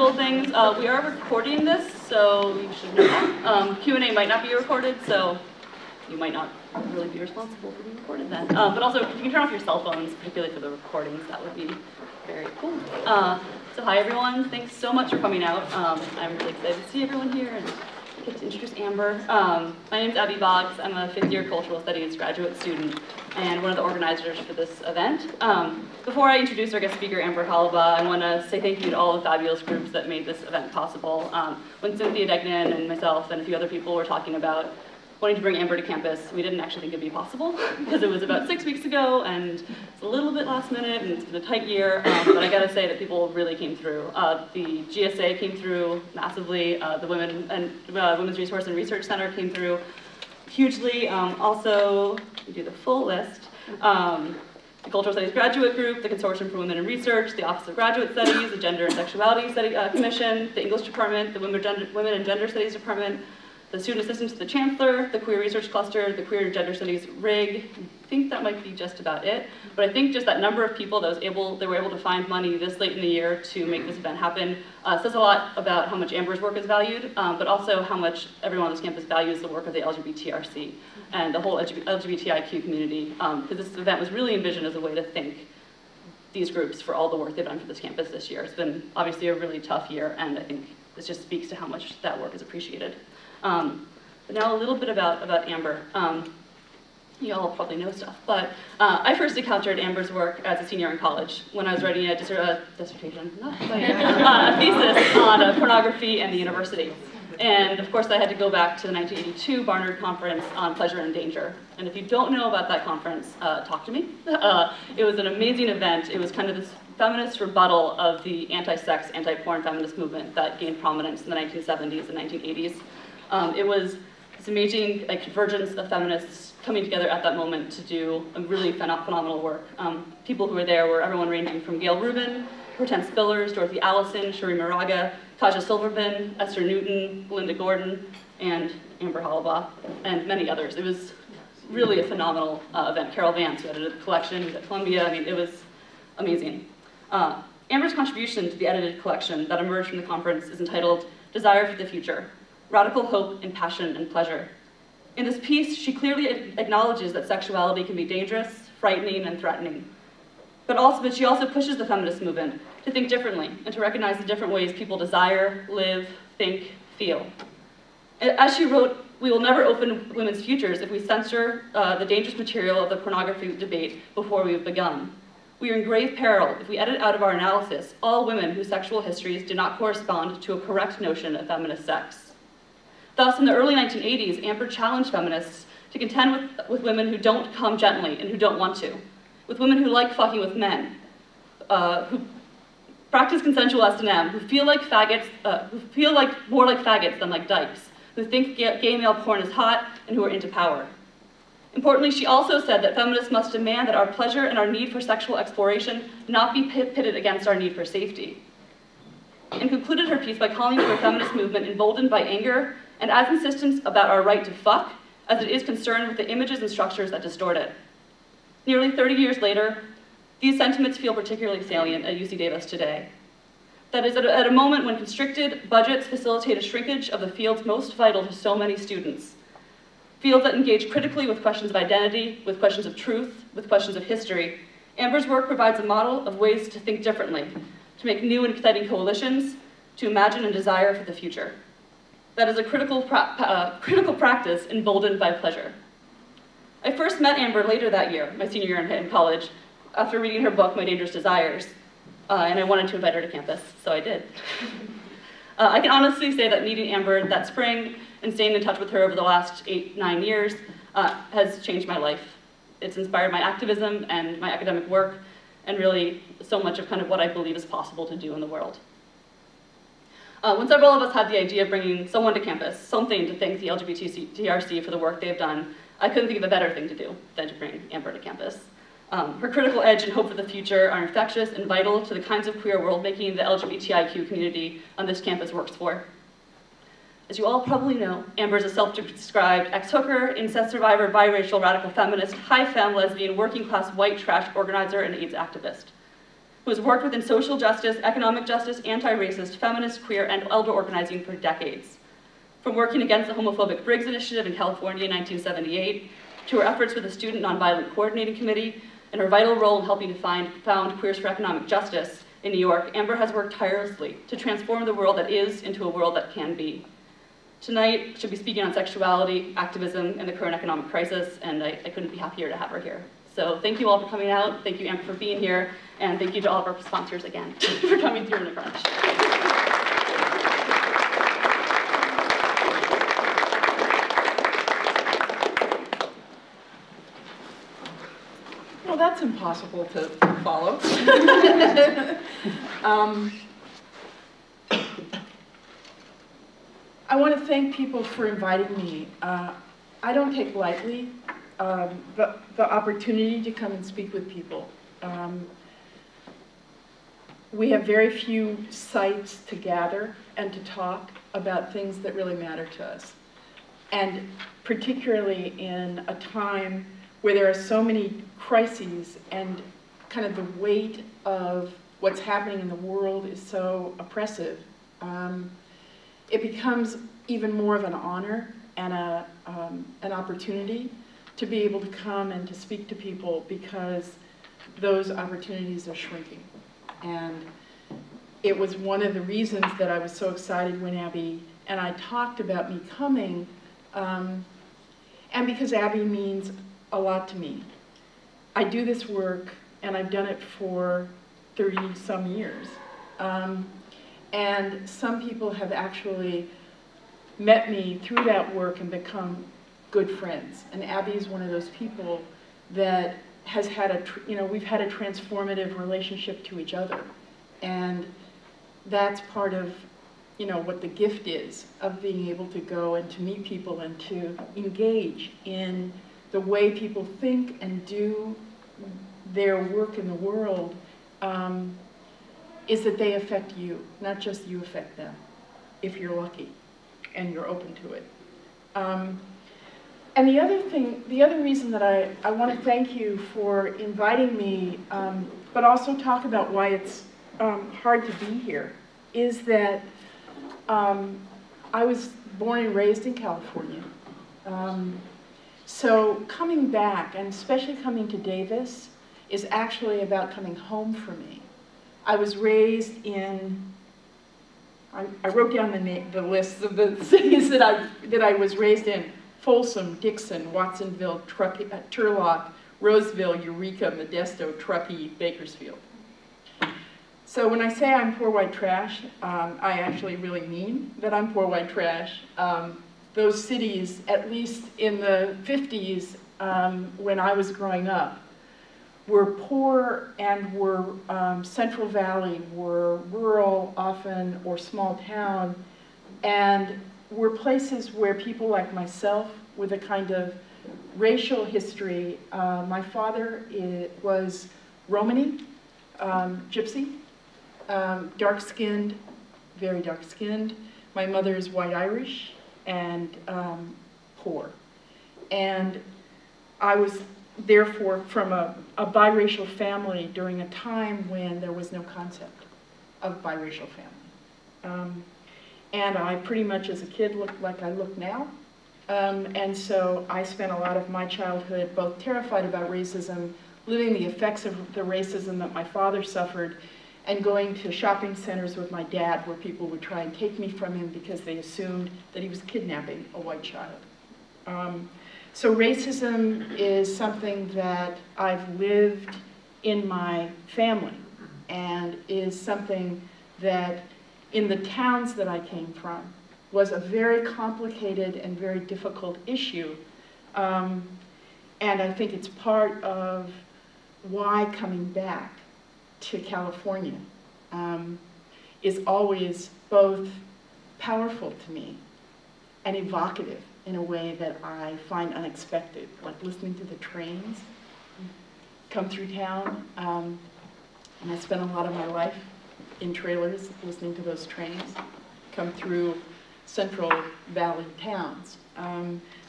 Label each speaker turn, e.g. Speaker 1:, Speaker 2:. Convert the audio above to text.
Speaker 1: couple of things. We are recording this, so you should know that. Q&A might not be recorded, so you might not really be responsible for being recorded then. But also, if you can turn off your cell phones, particularly for the recordings, that would be very cool. So hi everyone, thanks so much for coming out. I'm really excited to see everyone here and get to introduce Amber. My name is Hollibaugh. I'm a fifth-year cultural studies graduate student and one of the organizers for this event. Before I introduce our guest speaker, Amber Hollibaugh, I want to say thank you to all the fabulous groups that made this event possible. When Cynthia Degnan and myself and a few other people were talking about wanting to bring Amber to campus, we didn't actually think it'd be possible because it was about 6 weeks ago and it's a little bit last minute and it's been a tight year, but I gotta say that people really came through. The GSA came through massively, the Women's Resource and Research Center came through hugely. Also, we do the full list. The Cultural Studies Graduate Group, the Consortium for Women in Research, the Office of Graduate Studies, the Gender and Sexuality Commission, the English Department, the Women and Gender Studies Department, the Student Assistant to the Chancellor, the Queer Research Cluster, the Queer and Gender Studies RIG. I think that might be just about it. But I think just that number of people that were able to find money this late in the year to make this event happen says a lot about how much Amber's work is valued, but also how much everyone on this campus values the work of the LGBTRC and the whole LGBTIQ community, because this event was really envisioned as a way to thank these groups for all the work they've done for this campus this year. It's been obviously a really tough year, and I think this just speaks to how much that work is appreciated. But now a little bit about Amber. You all probably know stuff, but I first encountered Amber's work as a senior in college when I was writing a dissertation, a thesis on pornography and the university. And of course I had to go back to the 1982 Barnard Conference on Pleasure and Danger. And if you don't know about that conference, talk to me. It was an amazing event. It was kind of this feminist rebuttal of the anti-sex, anti-porn feminist movement that gained prominence in the 1970s and 1980s. It was this amazing convergence of feminists coming together at that moment to do a really phenomenal work. People who were there were everyone ranging from Gail Rubin, Hortense Spillers, Dorothy Allison, Sherry Moraga, Kaja Silverman, Esther Newton, Linda Gordon, and Amber Hollibaugh, and many others. It was really a phenomenal event. Carol Vance, who edited the collection, who's at Columbia. I mean, it was amazing. Amber's contribution to the edited collection that emerged from the conference is entitled Desire for the Future: Radical Hope in Passion and Pleasure. In this piece, she clearly acknowledges that sexuality can be dangerous, frightening, and threatening. But she also pushes the feminist movement to think differently and to recognize the different ways people desire, live, think, feel. As she wrote, "We will never open women's futures if we censor the dangerous material of the pornography debate before we have begun. We are in grave peril if we edit out of our analysis all women whose sexual histories do not correspond to a correct notion of feminist sex." Thus, in the early 1980s, Amber challenged feminists to contend with women who don't come gently and who don't want to, with women who like fucking with men, who practice consensual S&M, who feel like faggots, who feel like more like faggots than like dykes, who think gay male porn is hot, and who are into power. Importantly, she also said that feminists must demand that our pleasure and our need for sexual exploration not be pitted against our need for safety. And concluded her piece by calling for a feminist movement emboldened by anger and as insistent about our right to fuck as it is concerned with the images and structures that distort it. Nearly 30 years later, these sentiments feel particularly salient at UC Davis today. That is, at a moment when constricted budgets facilitate a shrinkage of the fields most vital to so many students. Fields that engage critically with questions of identity, with questions of truth, with questions of history. Amber's work provides a model of ways to think differently, to make new and exciting coalitions, to imagine and desire for the future. That is a critical practice emboldened by pleasure. I first met Amber later that year, my senior year in college, after reading her book, My Dangerous Desires, and I wanted to invite her to campus, so I did. I can honestly say that meeting Amber that spring and staying in touch with her over the last 8-9 years has changed my life. It's inspired my activism and my academic work, and really so much of kind of what I believe is possible to do in the world. When several of us had the idea of bringing someone to campus, something to thank the LGBTRC for the work they've done, I couldn't think of a better thing to do than to bring Amber to campus. Her critical edge and hope for the future are infectious and vital to the kinds of queer world-making the LGBTIQ community on this campus works for. As you all probably know, Amber is a self-described ex-hooker, incest survivor, biracial, radical feminist, high femme lesbian, working-class white trash organizer, and AIDS activist. who has worked within social justice, economic justice, anti-racist, feminist, queer, and elder organizing for decades. From working against the homophobic Briggs Initiative in California in 1978, to her efforts with the Student Nonviolent Coordinating Committee, and her vital role in helping to found Queers for Economic Justice in New York, Amber has worked tirelessly to transform the world that is into a world that can be. Tonight, she'll be speaking on sexuality, activism, and the current economic crisis, and I couldn't be happier to have her here. So thank you all for coming out, thank you Amber for being here, and thank you to all of our sponsors again for coming through in a crunch.
Speaker 2: Well, that's impossible to follow. I want to thank people for inviting me. I don't take lightly the opportunity to come and speak with people. We have very few sites to gather and to talk about things that really matter to us. And particularly in a time where there are so many crises and kind of the weight of what's happening in the world is so oppressive, it becomes even more of an honor and an opportunity to be able to come and to speak to people, because those opportunities are shrinking. And it was one of the reasons that I was so excited when Abby and I talked about me coming, and because Abby means a lot to me. I do this work, and I've done it for 30-some years. And some people have actually met me through that work and become good friends. And Abby is one of those people that has had we've had a transformative relationship to each other. And that's part of, what the gift is of being able to go and to meet people and to engage in the way people think and do their work in the world, is that they affect you, not just you affect them, if you're lucky and you're open to it. And the other reason that I want to thank you for inviting me, but also talk about why it's hard to be here, is that I was born and raised in California. So coming back, and especially coming to Davis, is actually about coming home for me. I was raised in, I wrote down the list of the cities that I was raised in: Folsom, Dixon, Watsonville, Turlock, Roseville, Eureka, Modesto, Truckee, Bakersfield. So when I say I'm poor white trash, I actually really mean that I'm poor white trash. Those cities, at least in the 50s, when I was growing up, were poor and were Central Valley, were rural often, or small town, and were places where people like myself, with a kind of racial history, my father was Romani, Gypsy, dark-skinned, very dark-skinned. My mother is white Irish and poor. And I was therefore from a biracial family during a time when there was no concept of biracial family. And I pretty much as a kid looked like I look now. And so I spent a lot of my childhood both terrified about racism, living the effects of the racism that my father suffered, and going to shopping centers with my dad where people would try and take me from him because they assumed that he was kidnapping a white child. So racism is something that I've lived in my family, and is something that in the towns that I came from was a very complicated and very difficult issue. And I think it's part of why coming back to California is always both powerful to me and evocative in a way that I find unexpected, like listening to the trains come through town. And I spent a lot of my life in trailers listening to those trains come through Central Valley towns.